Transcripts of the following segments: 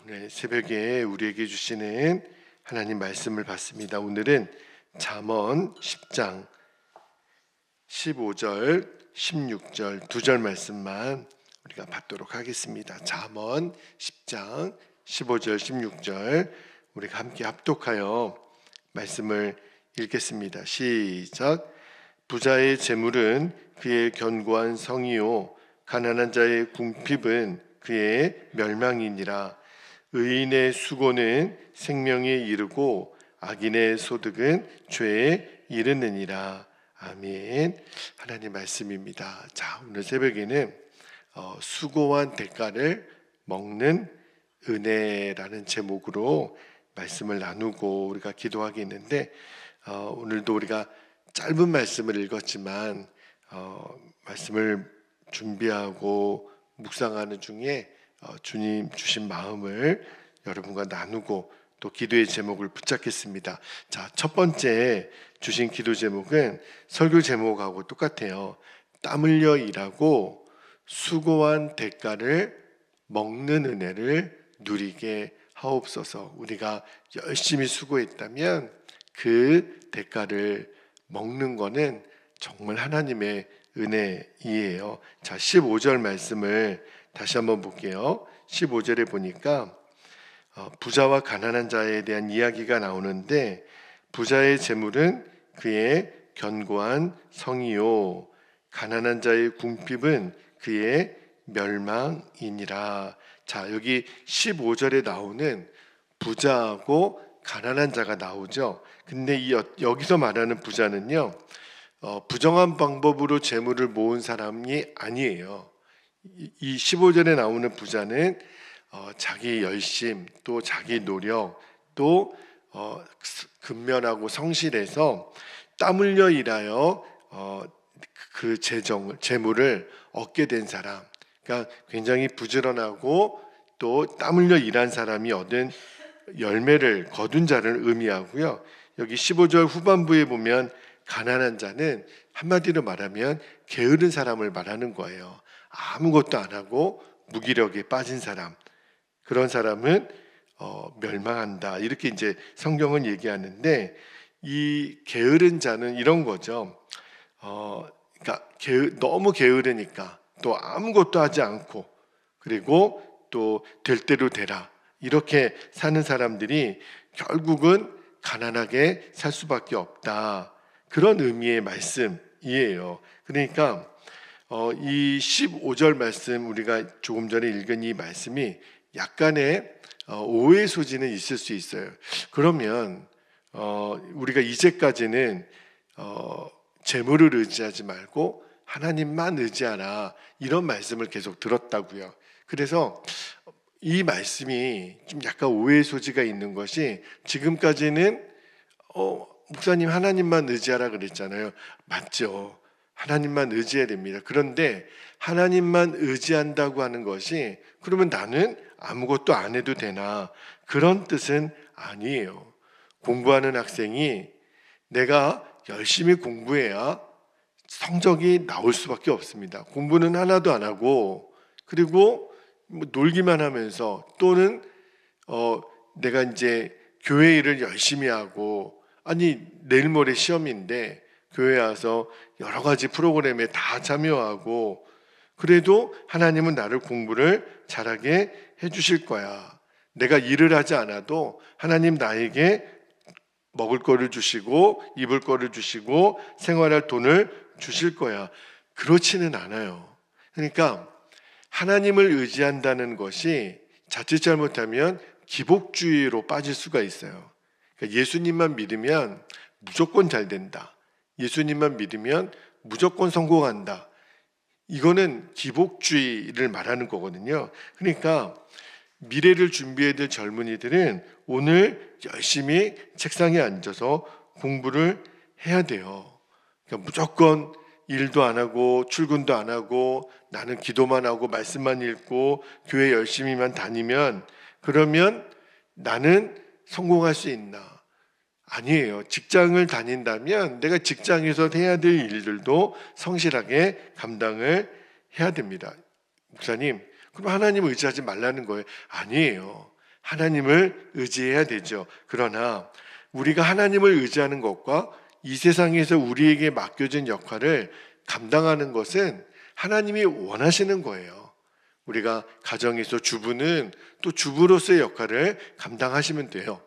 오늘 새벽에 우리에게 주시는 하나님 말씀을 받습니다. 오늘은 잠언 10장 15절, 16절 두 절 말씀만 우리가 받도록 하겠습니다. 잠언 10장 15절, 16절 우리가 함께 합독하여 말씀을 읽겠습니다. 시작. 부자의 재물은 그의 견고한 성이요 가난한 자의 궁핍은 그의 멸망이니라. 의인의 수고는 생명에 이르고 악인의 소득은 죄에 이르느니라. 아멘. 하나님 말씀입니다. 자, 오늘 새벽에는 수고한 대가를 먹는 은혜라는 제목으로 말씀을 나누고 우리가 기도하겠는데, 오늘도 우리가 짧은 말씀을 읽었지만 말씀을 준비하고 묵상하는 중에 주님 주신 마음을 여러분과 나누고 또 기도의 제목을 붙잡겠습니다. 자, 첫 번째 주신 기도 제목은 설교 제목하고 똑같아요. 땀 흘려 일하고 수고한 대가를 먹는 은혜를 누리게 하옵소서. 우리가 열심히 수고했다면 그 대가를 먹는 거는 정말 하나님의 은혜이에요. 자, 15절 말씀을 다시 한번 볼게요. 15절에 보니까 부자와 가난한 자에 대한 이야기가 나오는데, 부자의 재물은 그의 견고한 성이요 가난한 자의 궁핍은 그의 멸망이니라. 자, 여기 15절에 나오는 부자하고 가난한 자가 나오죠. 근데 여기서 말하는 부자는요, 부정한 방법으로 재물을 모은 사람이 아니에요. 이 15절에 나오는 부자는 자기 열심, 또 자기 노력, 또 근면하고 성실해서 땀 흘려 일하여 그 재물을 얻게 된 사람, 그러니까 굉장히 부지런하고 또 땀 흘려 일한 사람이 얻은 열매를 거둔 자를 의미하고요. 여기 15절 후반부에 보면 가난한 자는 한마디로 말하면 게으른 사람을 말하는 거예요. 아무것도 안 하고 무기력에 빠진 사람, 그런 사람은 멸망한다, 이렇게 이제 성경은 얘기하는데, 이 게으른 자는 이런 거죠. 그러니까 너무 게으르니까 또 아무것도 하지 않고, 그리고 또 될 대로 되라, 이렇게 사는 사람들이 결국은 가난하게 살 수밖에 없다, 그런 의미의 말씀이에요. 그러니까 이 15절 말씀, 우리가 조금 전에 읽은 이 말씀이 약간의 오해 소지는 있을 수 있어요. 그러면 우리가 이제까지는 재물을 의지하지 말고 하나님만 의지하라, 이런 말씀을 계속 들었다고요. 그래서 이 말씀이 좀 약간 오해 소지가 있는 것이, 지금까지는 목사님 하나님만 의지하라 그랬잖아요. 맞죠. 하나님만 의지해야 됩니다. 그런데 하나님만 의지한다고 하는 것이 그러면 나는 아무것도 안 해도 되나, 그런 뜻은 아니에요. 공부하는 학생이 내가 열심히 공부해야 성적이 나올 수밖에 없습니다. 공부는 하나도 안 하고, 그리고 놀기만 하면서, 또는 내가 이제 교회 일을 열심히 하고, 아니 내일 모레 시험인데 교회 와서 여러 가지 프로그램에 다 참여하고, 그래도 하나님은 나를 공부를 잘하게 해주실 거야. 내가 일을 하지 않아도 하나님 나에게 먹을 거를 주시고 입을 거를 주시고 생활할 돈을 주실 거야. 그렇지는 않아요. 그러니까 하나님을 의지한다는 것이 자칫 잘못하면 기복주의로 빠질 수가 있어요. 그러니까 예수님만 믿으면 무조건 잘 된다, 예수님만 믿으면 무조건 성공한다, 이거는 기복주의를 말하는 거거든요. 그러니까 미래를 준비해야 될 젊은이들은 오늘 열심히 책상에 앉아서 공부를 해야 돼요. 그러니까 무조건 일도 안 하고 출근도 안 하고 나는 기도만 하고 말씀만 읽고 교회 열심히만 다니면, 그러면 나는 성공할 수 있나? 아니에요. 직장을 다닌다면 내가 직장에서 해야 될 일들도 성실하게 감당을 해야 됩니다. 목사님, 그럼 하나님 의지하지 말라는 거예요? 아니에요. 하나님을 의지해야 되죠. 그러나 우리가 하나님을 의지하는 것과 이 세상에서 우리에게 맡겨진 역할을 감당하는 것은 하나님이 원하시는 거예요. 우리가 가정에서 주부는 또 주부로서의 역할을 감당하시면 돼요.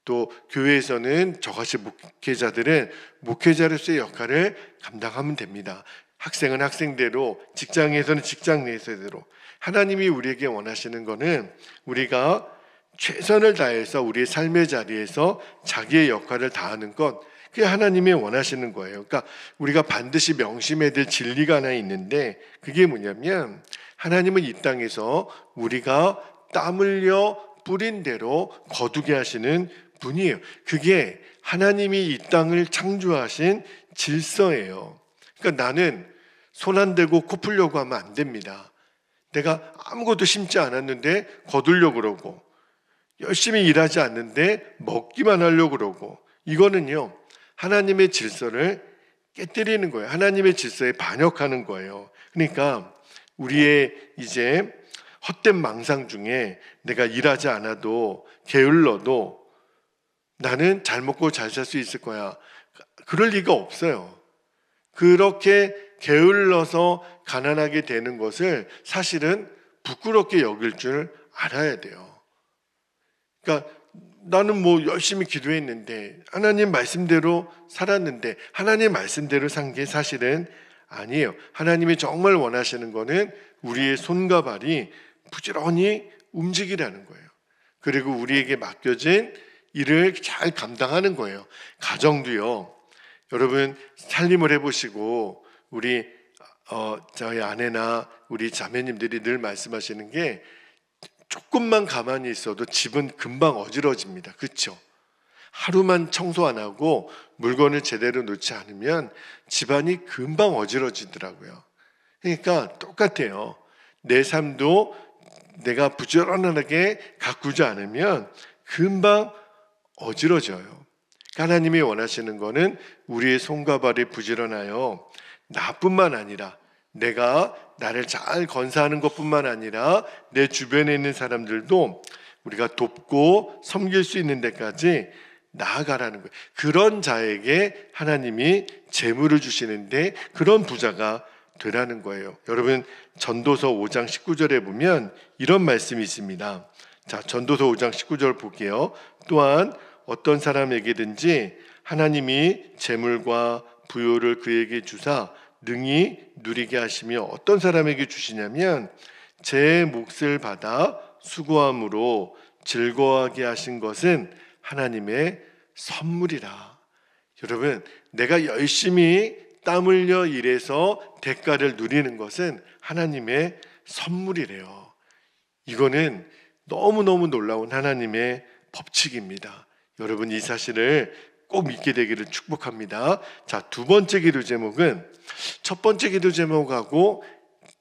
또 교회에서는 저같이 목회자들은 목회자로서의 역할을 감당하면 됩니다. 학생은 학생대로, 직장에서는 직장 내에서대로. 하나님이 우리에게 원하시는 것은 우리가 최선을 다해서 우리의 삶의 자리에서 자기의 역할을 다하는 것, 그게 하나님이 원하시는 거예요. 그러니까 우리가 반드시 명심해야 될 진리가 하나 있는데, 그게 뭐냐면 하나님은 이 땅에서 우리가 땀 흘려 뿌린 대로 거두게 하시는 분이에요. 그게 하나님이 이 땅을 창조하신 질서예요. 그러니까 나는 손 안 대고 코 풀려고 하면 안 됩니다. 내가 아무것도 심지 않았는데 거두려고 그러고, 열심히 일하지 않는데 먹기만 하려고 그러고, 이거는요 하나님의 질서를 깨뜨리는 거예요. 하나님의 질서에 반역하는 거예요. 그러니까 우리의 이제 헛된 망상 중에 내가 일하지 않아도 게을러도 나는 잘 먹고 잘 살 수 있을 거야, 그럴 리가 없어요. 그렇게 게을러서 가난하게 되는 것을 사실은 부끄럽게 여길 줄 알아야 돼요. 그러니까 나는 뭐 열심히 기도했는데, 하나님 말씀대로 살았는데, 하나님 말씀대로 산 게 사실은 아니에요. 하나님이 정말 원하시는 거는 우리의 손과 발이 부지런히 움직이라는 거예요. 그리고 우리에게 맡겨진 일을 잘 감당하는 거예요. 가정도요. 여러분 살림을 해보시고 우리 저희 아내나 우리 자매님들이 늘 말씀하시는 게, 조금만 가만히 있어도 집은 금방 어지러집니다. 그렇죠? 하루만 청소 안 하고 물건을 제대로 놓지 않으면 집안이 금방 어지러지더라고요. 그러니까 똑같아요. 내 삶도 내가 부지런하게 가꾸지 않으면 금방 어지러져요. 하나님이 원하시는 거는 우리의 손과 발이 부지런하여 나뿐만 아니라, 내가 나를 잘 건사하는 것뿐만 아니라 내 주변에 있는 사람들도 우리가 돕고 섬길 수 있는 데까지 나아가라는 거예요. 그런 자에게 하나님이 재물을 주시는데 그런 부자가 되라는 거예요. 여러분 전도서 5장 19절에 보면 이런 말씀이 있습니다. 자, 전도서 5장 19절 볼게요. 또한 어떤 사람에게든지 하나님이 재물과 부요를 그에게 주사 능히 누리게 하시며, 어떤 사람에게 주시냐면 제 몫을 받아 수고함으로 즐거워하게 하신 것은 하나님의 선물이라. 여러분, 내가 열심히 땀 흘려 일해서 대가를 누리는 것은 하나님의 선물이래요. 이거는 너무너무 놀라운 하나님의 법칙입니다. 여러분 이 사실을 꼭 믿게 되기를 축복합니다. 자, 두 번째 기도 제목은 첫 번째 기도 제목하고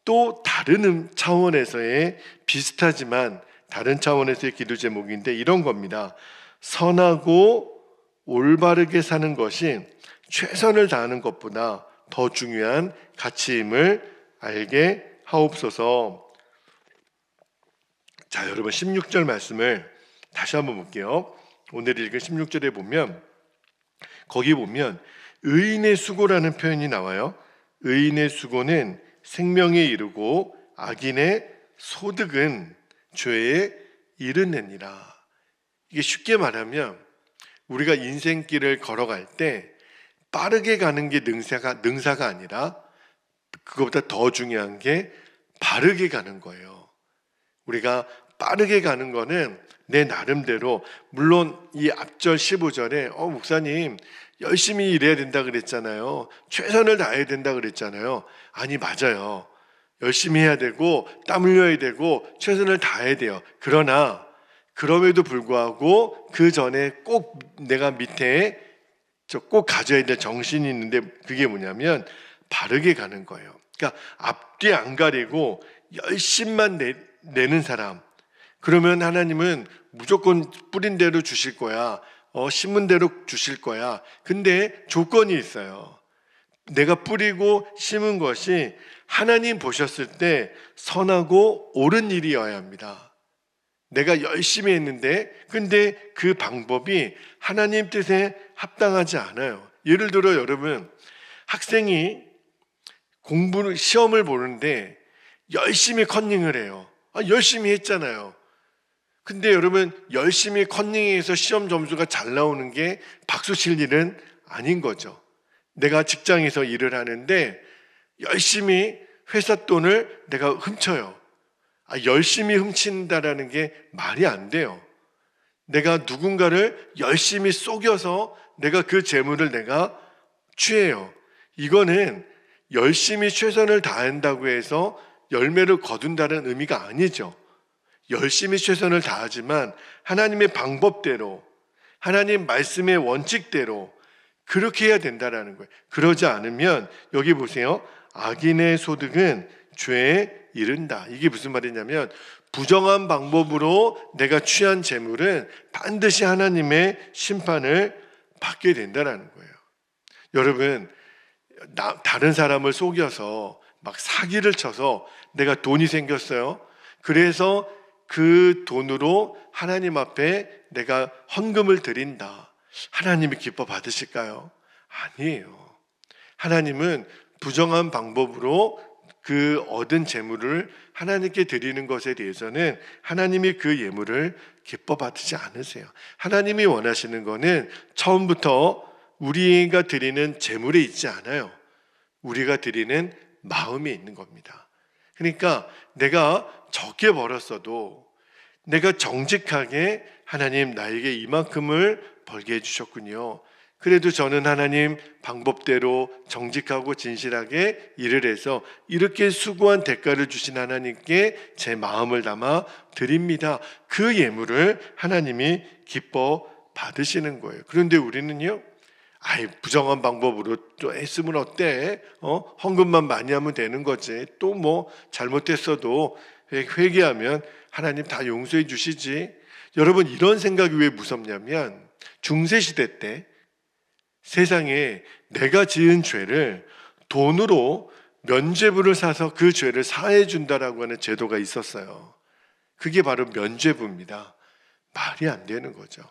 또 다른 차원에서의, 비슷하지만 다른 차원에서의 기도 제목인데 이런 겁니다. 선하고 올바르게 사는 것이 최선을 다하는 것보다 더 중요한 가치임을 알게 하옵소서. 자, 여러분 16절 말씀을 다시 한번 볼게요. 오늘 읽은 16절에 보면, 거기 보면 의인의 수고라는 표현이 나와요. 의인의 수고는 생명에 이르고 악인의 소득은 죄에 이르느니라. 이게 쉽게 말하면 우리가 인생길을 걸어갈 때 빠르게 가는 게 능사가 아니라, 그것보다 더 중요한 게 바르게 가는 거예요. 우리가 빠르게 가는 거는 내 나름대로, 물론 이 앞절 15절에 목사님 열심히 일해야 된다 그랬잖아요, 최선을 다해야 된다 그랬잖아요. 아니, 맞아요. 열심히 해야 되고 땀 흘려야 되고 최선을 다해야 돼요. 그러나 그럼에도 불구하고 그 전에 꼭 내가 밑에 꼭 가져야 될 정신이 있는데, 그게 뭐냐면 바르게 가는 거예요. 그러니까 앞뒤 안 가리고 열심만 내는 사람, 그러면 하나님은 무조건 뿌린 대로 주실 거야, 심은 대로 주실 거야. 근데 조건이 있어요. 내가 뿌리고 심은 것이 하나님 보셨을 때 선하고 옳은 일이어야 합니다. 내가 열심히 했는데 근데 그 방법이 하나님 뜻에 합당하지 않아요. 예를 들어 여러분, 학생이 시험을 보는데 열심히 컨닝을 해요. 열심히 했잖아요. 근데 여러분, 열심히 컨닝해서 시험 점수가 잘 나오는 게 박수 칠 일은 아닌 거죠. 내가 직장에서 일을 하는데 열심히 회사 돈을 내가 훔쳐요. 열심히 훔친다라는 게 말이 안 돼요. 내가 누군가를 열심히 속여서 내가 그 재물을 내가 취해요. 이거는 열심히 최선을 다한다고 해서 열매를 거둔다는 의미가 아니죠. 열심히 최선을 다하지만 하나님의 방법대로, 하나님 말씀의 원칙대로 그렇게 해야 된다라는 거예요. 그러지 않으면 여기 보세요. 악인의 소득은 죄에 이른다. 이게 무슨 말이냐면 부정한 방법으로 내가 취한 재물은 반드시 하나님의 심판을 받게 된다라는 거예요. 여러분, 다른 사람을 속여서 막 사기를 쳐서 내가 돈이 생겼어요. 그래서 그 돈으로 하나님 앞에 내가 헌금을 드린다. 하나님이 기뻐 받으실까요? 아니에요. 하나님은 부정한 방법으로 그 얻은 재물을 하나님께 드리는 것에 대해서는 하나님이 그 예물을 기뻐 받지 않으세요. 하나님이 원하시는 거는 처음부터 우리가 드리는 재물에 있지 않아요. 우리가 드리는 마음에 있는 겁니다. 그러니까 내가 적게 벌었어도 내가 정직하게 하나님 나에게 이만큼을 벌게 해주셨군요. 그래도 저는 하나님 방법대로 정직하고 진실하게 일을 해서 이렇게 수고한 대가를 주신 하나님께 제 마음을 담아 드립니다. 그 예물을 하나님이 기뻐 받으시는 거예요. 그런데 우리는요, 부정한 방법으로 또 했으면 어때? 헌금만 많이 하면 되는 거지. 또 뭐 잘못했어도 회개하면 하나님 다 용서해 주시지. 여러분, 이런 생각이 왜 무섭냐면 중세시대 때 세상에 내가 지은 죄를 돈으로 면죄부를 사서 그 죄를 사해 준다라고 하는 제도가 있었어요. 그게 바로 면죄부입니다. 말이 안 되는 거죠.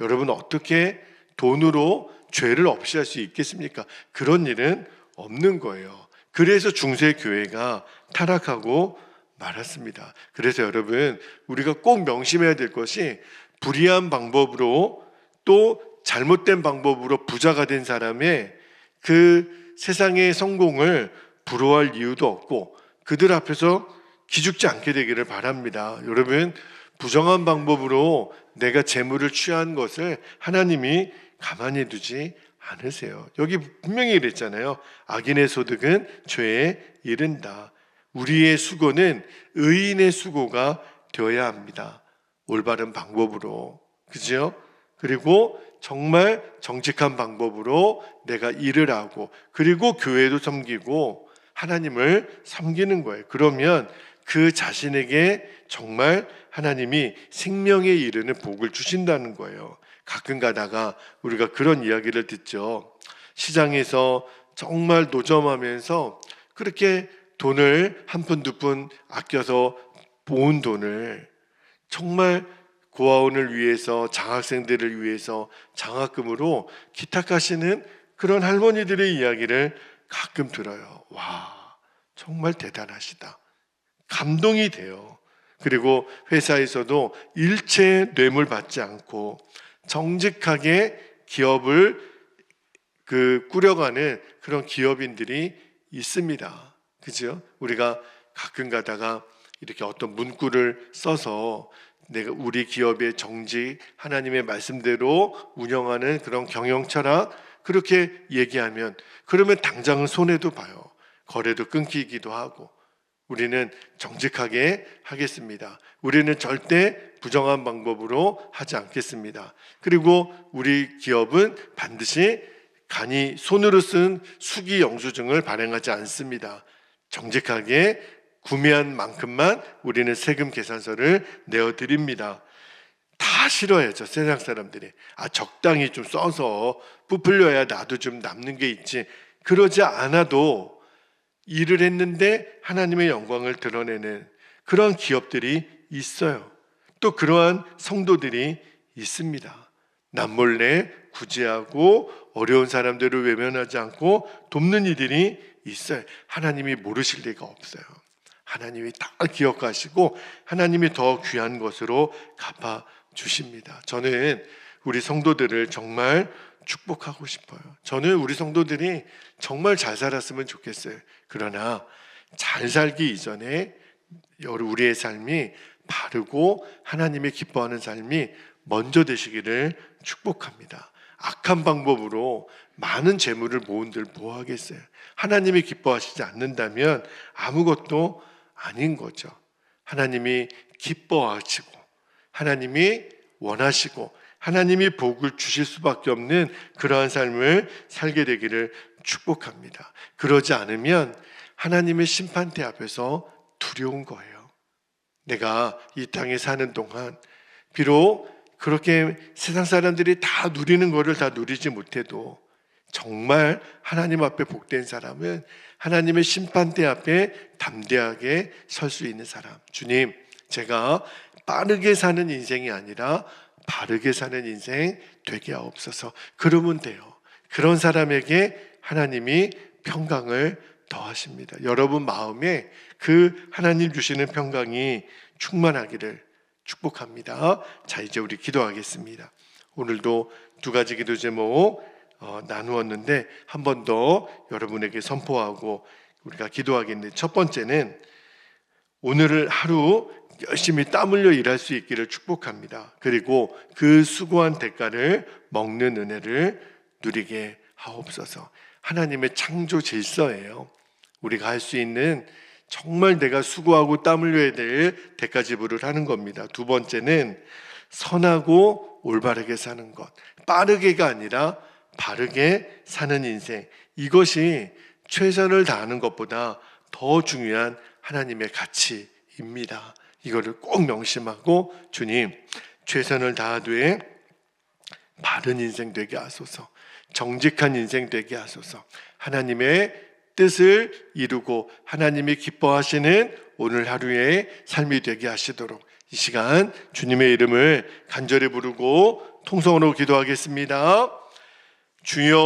여러분, 어떻게 돈으로 죄를 없이 할 수 있겠습니까? 그런 일은 없는 거예요. 그래서 중세 교회가 타락하고 말았습니다. 그래서 여러분, 우리가 꼭 명심해야 될 것이 불의한 방법으로 또 잘못된 방법으로 부자가 된 사람의 그 세상의 성공을 부러워할 이유도 없고 그들 앞에서 기죽지 않게 되기를 바랍니다. 여러분, 부정한 방법으로 내가 재물을 취한 것을 하나님이 가만히 두지 않으세요. 여기 분명히 그랬잖아요. 악인의 소득은 죄에 이른다. 우리의 수고는 의인의 수고가 되어야 합니다. 올바른 방법으로. 그죠? 그리고 정말 정직한 방법으로 내가 일을 하고 그리고 교회도 섬기고 하나님을 섬기는 거예요. 그러면 그 자신에게 정말 하나님이 생명에 이르는 복을 주신다는 거예요. 가끔 가다가 우리가 그런 이야기를 듣죠. 시장에서 정말 노점하면서 그렇게 돈을 한 푼 두 푼 아껴서 모은 돈을 정말 고아원을 위해서 장학생들을 위해서 장학금으로 기탁하시는 그런 할머니들의 이야기를 가끔 들어요. 와, 정말 대단하시다. 감동이 돼요. 그리고 회사에서도 일체 뇌물 받지 않고 정직하게 기업을 꾸려가는 그런 기업인들이 있습니다. 그죠? 우리가 가끔 가다가 이렇게 어떤 문구를 써서 내가 우리 기업의 정직, 하나님의 말씀대로 운영하는 그런 경영 철학 그렇게 얘기하면 그러면 당장은 손해도 봐요. 거래도 끊기기도 하고. 우리는 정직하게 하겠습니다. 우리는 절대 부정한 방법으로 하지 않겠습니다. 그리고 우리 기업은 반드시 간이 손으로 쓴 수기 영수증을 발행하지 않습니다. 정직하게 구매한 만큼만 우리는 세금 계산서를 내어드립니다. 다 싫어해요, 세상 사람들이. 적당히 좀 써서 부풀려야 나도 좀 남는 게 있지. 그러지 않아도 일을 했는데 하나님의 영광을 드러내는 그런 기업들이 있어요. 또 그러한 성도들이 있습니다. 남몰래 구제하고 어려운 사람들을 외면하지 않고 돕는 이들이 있어요. 하나님이 모르실 리가 없어요. 하나님이 다 기억하시고 하나님이 더 귀한 것으로 갚아 주십니다. 저는 우리 성도들을 정말 축복하고 싶어요. 저는 우리 성도들이 정말 잘 살았으면 좋겠어요. 그러나 잘 살기 이전에 우리의 삶이 바르고 하나님이 기뻐하는 삶이 먼저 되시기를 축복합니다. 악한 방법으로 많은 재물을 모은들 뭐 하겠어요? 하나님이 기뻐하시지 않는다면 아무것도 아닌 거죠. 하나님이 기뻐하시고 하나님이 원하시고 하나님이 복을 주실 수밖에 없는 그러한 삶을 살게 되기를 축복합니다. 그러지 않으면 하나님의 심판대 앞에서 두려운 거예요. 내가 이 땅에 사는 동안 비록 그렇게 세상 사람들이 다 누리는 것을 다 누리지 못해도 정말 하나님 앞에 복된 사람은 하나님의 심판대 앞에 담대하게 설 수 있는 사람. 주님, 제가 빠르게 사는 인생이 아니라 바르게 사는 인생 되게 하옵소서. 그러면 돼요. 그런 사람에게 하나님이 평강을 더하십니다. 여러분 마음에 그 하나님 주시는 평강이 충만하기를 축복합니다. 자, 이제 우리 기도하겠습니다. 오늘도 두 가지 기도 제목 나누었는데 한 번 더 여러분에게 선포하고 우리가 기도하겠는데, 첫 번째는 오늘을 하루 열심히 땀 흘려 일할 수 있기를 축복합니다. 그리고 그 수고한 대가를 먹는 은혜를 누리게 하옵소서. 하나님의 창조 질서예요. 우리가 할 수 있는 정말 내가 수고하고 땀 흘려야 될 대가 지불을 하는 겁니다. 두 번째는 선하고 올바르게 사는 것. 빠르게가 아니라 바르게 사는 인생. 이것이 최선을 다하는 것보다 더 중요한 하나님의 가치입니다. 이거를 꼭 명심하고, 주님, 최선을 다하되 바른 인생 되게 하소서. 정직한 인생 되게 하소서. 하나님의 뜻을 이루고 하나님이 기뻐하시는 오늘 하루의 삶이 되게 하시도록 이 시간 주님의 이름을 간절히 부르고 통성으로 기도하겠습니다. 주여